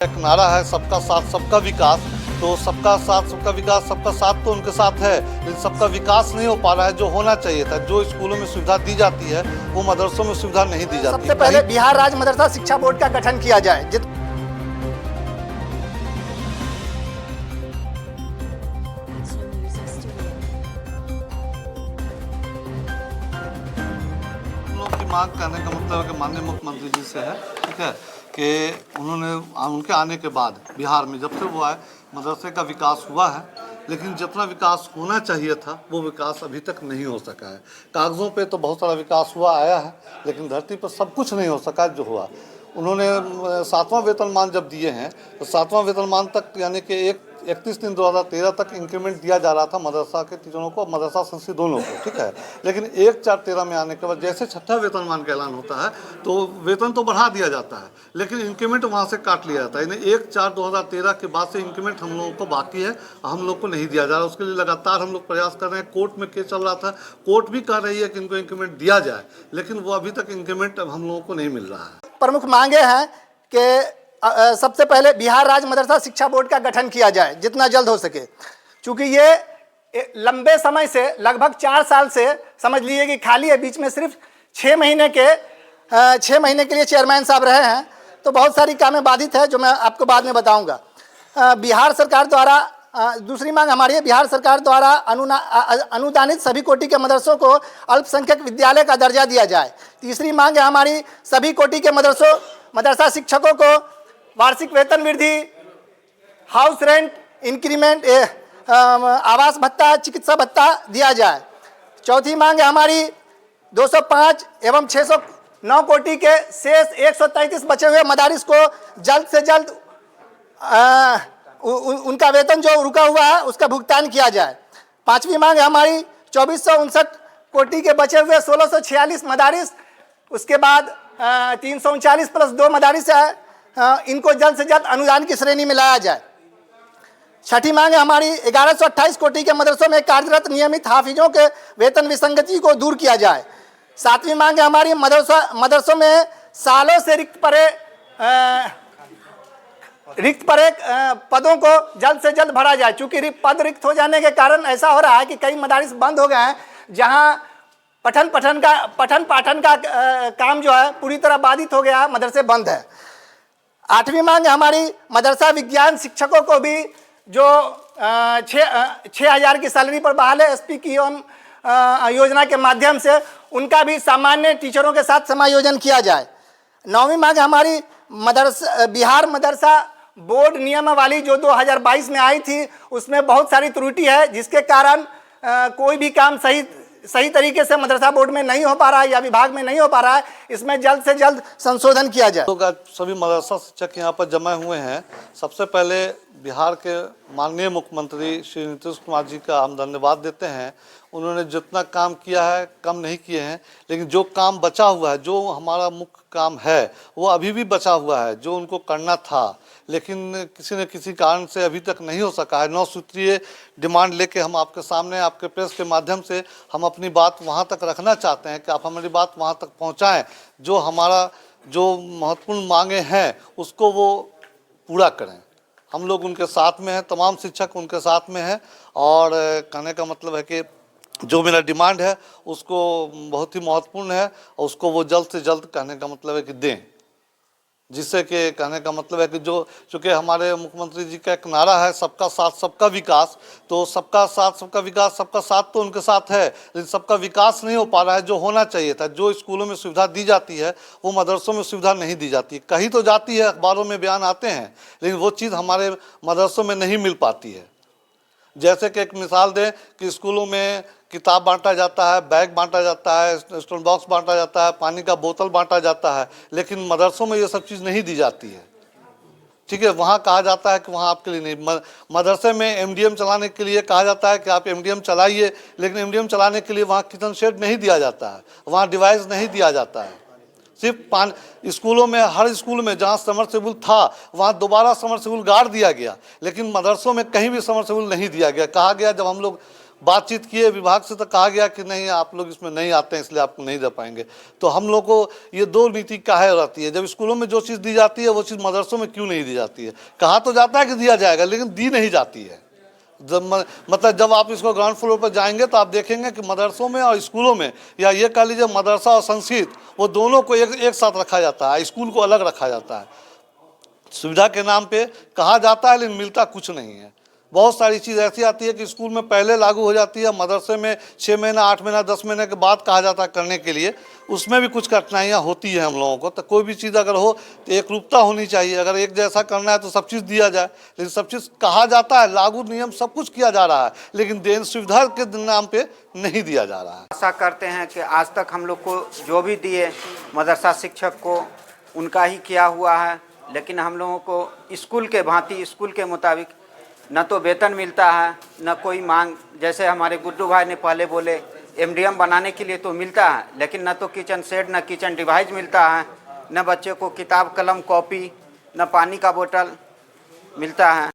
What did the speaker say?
एक नारा है सबका साथ सबका विकास। तो सबका साथ सबका विकास, सबका साथ तो उनके साथ है, लेकिन सबका विकास नहीं हो पा रहा है जो होना चाहिए था। जो स्कूलों में सुविधा दी जाती है वो मदरसों में सुविधा नहीं दी जाती। सबसे पहले बिहार राज्य मदरसा शिक्षा बोर्ड का गठन किया जाए। लोग की मांग करने का मतलब है कि माननीय मुख्यमंत्री जी से है, ठीक है, कि उनके आने के बाद बिहार में जब से वो आए मदरसे का विकास हुआ है, लेकिन जितना विकास होना चाहिए था वो विकास अभी तक नहीं हो सका है। कागज़ों पे तो बहुत सारा विकास हुआ आया है, लेकिन धरती पर सब कुछ नहीं हो सका जो हुआ। उन्होंने 7वां वेतनमान जब दिए हैं तो 7वां वेतनमान तक यानी कि 31/3/2013 तक इंक्रीमेंट दिया जा रहा था मदरसा के टीचरों को, मदरसा संस्कृत दोनों को, ठीक है। लेकिन 1/4/13 में आने के बाद जैसे 6ठा वेतनमान का ऐलान होता है तो वेतन तो बढ़ा दिया जाता है, लेकिन इंक्रीमेंट वहाँ से काट लिया जाता है। यानी 1/4/2013 के बाद से इंक्रीमेंट हम लोगों को बाकी है, हम लोग को नहीं दिया जा रहा। उसके लिए लगातार हम लोग प्रयास कर रहे हैं। कोर्ट में केस चल रहा था, कोर्ट भी कह रही है कि इनको इंक्रीमेंट दिया जाए, लेकिन वो अभी तक इंक्रीमेंट हम लोगों को नहीं मिल रहा है। प्रमुख मांगे हैं कि सबसे पहले बिहार राज्य मदरसा शिक्षा बोर्ड का गठन किया जाए जितना जल्द हो सके, क्योंकि ये लंबे समय से लगभग 4 साल से समझ लीजिए कि खाली है। बीच में सिर्फ 6 महीने के लिए चेयरमैन साहब रहे हैं, तो बहुत सारी कामें बाधित है जो मैं आपको बाद में बताऊंगा। बिहार सरकार द्वारा दूसरी मांग हमारी है, बिहार सरकार द्वारा अनुदानित सभी कोटि के मदरसों को अल्पसंख्यक विद्यालय का दर्जा दिया जाए। तीसरी मांग है हमारी, सभी कोटि के मदरसा शिक्षकों को वार्षिक वेतन वृद्धि, हाउस रेंट इंक्रीमेंट, आवास भत्ता, चिकित्सा भत्ता दिया जाए। चौथी मांग है हमारी 205 एवं 609 कोटि के शेष 133 बचे हुए मदारिस को जल्द से जल्द उनका वेतन जो रुका हुआ है उसका भुगतान किया जाए। पांचवी मांग है हमारी 2459 कोटि के बचे हुए 1646 मदारिस, उसके बाद 339 प्लस 2 मदारिस है, इनको जल्द से जल्द अनुदान की श्रेणी में लाया जाए। छठी मांग है हमारी 1128 कोटि के मदरसों में कार्यरत नियमित हाफिजों के वेतन विसंगति को दूर किया जाए। सातवीं मांग है हमारी मदरसों में सालों से रिक्त पड़े पदों को जल्द से जल्द भरा जाए। चूंकि पद रिक्त हो जाने के कारण ऐसा हो रहा है कि कई मदारिस बंद हो गए हैं, जहां पठन पाठन का काम जो है पूरी तरह बाधित हो गया है, मदरसे बंद है। आठवीं मांग है हमारी मदरसा विज्ञान शिक्षकों को भी जो 6,000 की सैलरी पर बहाल है एसपी की योजना के माध्यम से, उनका भी सामान्य टीचरों के साथ समायोजन किया जाए। 9वीं मांग हमारी बिहार मदरसा बोर्ड नियमावली जो 2022 में आई थी उसमें बहुत सारी त्रुटि है, जिसके कारण कोई भी काम सही तरीके से मदरसा बोर्ड में नहीं हो पा रहा है या विभाग में नहीं हो पा रहा है। इसमें जल्द से जल्द संशोधन किया जाए। तो सभी मदरसा शिक्षक यहाँ पर जमा हुए हैं। सबसे पहले बिहार के माननीय मुख्यमंत्री श्री नीतीश कुमार जी का हम धन्यवाद देते हैं। उन्होंने जितना काम किया है कम नहीं किए हैं, लेकिन जो काम बचा हुआ है, जो हमारा मुख्य काम है वो अभी भी बचा हुआ है, जो उनको करना था, लेकिन किसी न किसी कारण से अभी तक नहीं हो सका है। 9 सूत्रीय डिमांड लेके हम आपके सामने, आपके प्रेस के माध्यम से हम अपनी बात वहाँ तक रखना चाहते हैं कि आप हमारी बात वहाँ तक पहुँचाएँ। जो हमारा जो महत्वपूर्ण मांगे हैं उसको वो पूरा करें। हम लोग उनके साथ में हैं, तमाम शिक्षक उनके साथ में हैं, और कहने का मतलब है कि जो मेरा डिमांड है उसको बहुत ही महत्वपूर्ण है और उसको वो जल्द से जल्द, कहने का मतलब है कि दें, जिससे कि कहने का मतलब है कि जो चूँकि हमारे मुख्यमंत्री जी का एक नारा है सबका साथ सबका विकास। तो सबका साथ सबका विकास, सबका साथ तो उनके साथ है, लेकिन सबका विकास नहीं हो पा रहा है जो होना चाहिए था। जो स्कूलों में सुविधा दी जाती है वो मदरसों में सुविधा नहीं दी जाती। कहीं तो जाती है, अखबारों में बयान आते हैं, लेकिन वो चीज़ हमारे मदरसों में नहीं मिल पाती है। जैसे कि एक मिसाल दें कि स्कूलों में किताब बांटा जाता है, बैग बांटा जाता है, स्टोन बॉक्स बांटा जाता है, पानी का बोतल बांटा जाता है, लेकिन मदरसों में ये सब चीज़ नहीं दी जाती है, ठीक है। वहाँ कहा जाता है कि वहाँ आपके लिए नहीं। मदरसे में एमडीएम चलाने के लिए कहा जाता है कि आप एमडीएम चलाइए, लेकिन एमडीएम चलाने के लिए वहाँ किचन शेड नहीं दिया जाता है, वहाँ डिवाइस नहीं दिया जाता है। सिर्फ स्कूलों में, हर स्कूल में जहाँ समरसेबुल था वहाँ दोबारा समरसेबुल गाड़ दिया गया, लेकिन मदरसों में कहीं भी समरसेबुल नहीं दिया गया। कहा गया जब हम लोग बातचीत किए, विभाग से तो कहा गया कि नहीं आप लोग इसमें नहीं आते हैं इसलिए आपको नहीं दे पाएंगे। तो हम लोग को ये दो नीति काहे रहती है, जब स्कूलों में जो चीज़ दी जाती है वो चीज़ मदरसों में क्यों नहीं दी जाती है? कहा तो जाता है कि दिया जाएगा लेकिन दी नहीं जाती है। मतलब जब आप इसको ग्राउंड फ्लोर पर जाएंगे तो आप देखेंगे कि मदरसों में और स्कूलों में, या ये कह लीजिए मदरसा और संस्कृत, वो दोनों को एक साथ रखा जाता है, स्कूल को अलग रखा जाता है। सुविधा के नाम पे कहा जाता है लेकिन मिलता कुछ नहीं है। बहुत सारी चीज़ ऐसी आती है कि स्कूल में पहले लागू हो जाती है, मदरसे में 6 महीना 8 महीना 10 महीने के बाद कहा जाता है करने के लिए, उसमें भी कुछ कठिनाइयाँ होती है हम लोगों को। तो कोई भी चीज़ अगर हो तो एक रूपता होनी चाहिए, अगर एक जैसा करना है तो सब चीज़ दिया जाए, लेकिन सब चीज़ कहा जाता है, लागू नियम सब कुछ किया जा रहा है लेकिन देन सुविधा के नाम पर नहीं दिया जा रहा है। आशा करते हैं कि आज तक हम लोग को जो भी दिए मदरसा शिक्षक को उनका ही किया हुआ है, लेकिन हम लोगों को स्कूल के भांति, स्कूल के मुताबिक न तो वेतन मिलता है न कोई मांग। जैसे हमारे गुड्डू भाई ने पहले बोले एमडीएम बनाने के लिए तो मिलता है, लेकिन न तो किचन सेट न किचन डिवाइस मिलता है, न बच्चे को किताब कलम कॉपी न पानी का बोतल मिलता है।